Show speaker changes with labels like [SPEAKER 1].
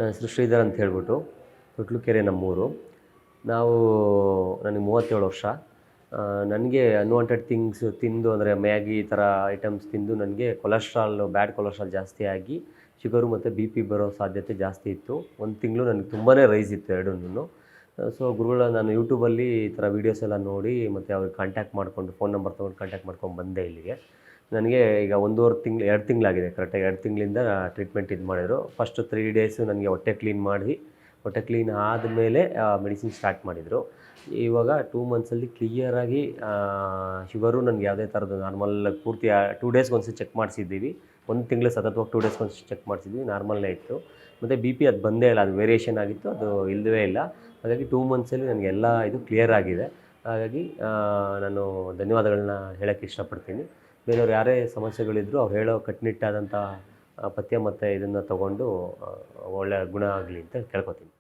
[SPEAKER 1] ನನ್ನ ಹೆಸರು ಶ್ರೀಧರ್ ಅಂತ ಹೇಳ್ಬಿಟ್ಟು, ತೊಟ್ಲುಕೆರೆ ನಮ್ಮೂರು. ನನಗೆ 37 ವರ್ಷ. ನನಗೆ ಅನ್ವಾಂಟೆಡ್ ಥಿಂಗ್ಸ್ ತಿಂದು, ಅಂದರೆ ಮ್ಯಾಗಿ ಈ ಥರ ಐಟಮ್ಸ್ ತಿಂದು ನನಗೆ ಬ್ಯಾಡ್ ಕೊಲೆಸ್ಟ್ರಾಲ್ ಜಾಸ್ತಿ ಆಗಿ ಶುಗರು ಮತ್ತು ಬಿ ಪಿ ಬರೋ ಸಾಧ್ಯತೆ ಜಾಸ್ತಿ ಇತ್ತು. ಒಂದು ತಿಂಗಳು ನನಗೆ ತುಂಬಾ ರೈಸ್ ಇತ್ತು ಎರಡನ್ನೂ. ಸೊ ನಾನು ಯೂಟ್ಯೂಬಲ್ಲಿ ಈ ಥರ ವೀಡಿಯೋಸ್ ಎಲ್ಲ ನೋಡಿ ಮತ್ತು ಅವ್ರಿಗೆ ಕಾಂಟ್ಯಾಕ್ಟ್ ಮಾಡಿಕೊಂಡು ಫೋನ್ ನಂಬರ್ ತೊಗೊಂಡು ಕಾಂಟ್ಯಾಕ್ಟ್ ಮಾಡ್ಕೊಂಡು ಬಂದೆ ಇಲ್ಲಿಗೆ. ನನಗೆ ಈಗ 2 ತಿಂಗಳಾಗಿದೆ, ಕರೆಕ್ಟಾಗಿ 2 ತಿಂಗಳಿಂದ ಟ್ರೀಟ್ಮೆಂಟ್ ಮಾಡಿದರು. ಫಸ್ಟ್ 3 ಡೇಸು ನನಗೆ ಹೊಟ್ಟೆ ಕ್ಲೀನ್ ಮಾಡಿ, ಹೊಟ್ಟೆ ಕ್ಲೀನ್ ಆದಮೇಲೆ ಮೆಡಿಸಿನ್ ಸ್ಟಾರ್ಟ್ ಮಾಡಿದರು. ಇವಾಗ 2 ಮಂತ್ಸಲ್ಲಿ ಕ್ಲಿಯರಾಗಿ ಶುಗರು ನನಗೆ ಯಾವುದೇ ಥರದ್ದು ನಾರ್ಮಲ್ ಪೂರ್ತಿ 2 ಡೇಸ್ಗೆ ಒಂದ್ಸತಿ ಚೆಕ್ ಮಾಡಿಸಿದ್ದೀವಿ. 1 ತಿಂಗಳು ಸತತವಾಗಿ 2 ಡೇಸ್ಗೆ ಒಂದ್ಸತಿ ಚೆಕ್ ಮಾಡಿಸಿದ್ವಿ, ನಾರ್ಮಲ್ನೇ ಇತ್ತು. ಮತ್ತು ಬಿ ಪಿ ಅದು ಬಂದೇ ಇಲ್ಲ, ಅದು ವೇರಿಯೇಷನ್ ಆಗಿತ್ತು, ಅದು ಇಲ್ಲವೇ ಇಲ್ಲ. ಹಾಗಾಗಿ 2 ಮಂತ್ಸಲ್ಲಿ ನನಗೆಲ್ಲ ಇದು ಕ್ಲಿಯರ್ ಆಗಿದೆ. ಹಾಗಾಗಿ ನಾನು ಧನ್ಯವಾದಗಳನ್ನ ಹೇಳೋಕ್ಕೆ ಇಷ್ಟಪಡ್ತೀನಿ. ಬೇರೆಯವ್ರು ಯಾರೇ ಸಮಸ್ಯೆಗಳಿದ್ದರೂ ಅವ್ರು ಹೇಳೋ ಕಟ್ಟುನಿಟ್ಟಾದಂಥ ಪಥ್ಯ ಮತ್ತು ಇದನ್ನು ತೊಗೊಂಡು ಒಳ್ಳೆಯ ಗುಣ ಆಗಲಿ ಅಂತ ಕೇಳ್ಕೊತೀನಿ.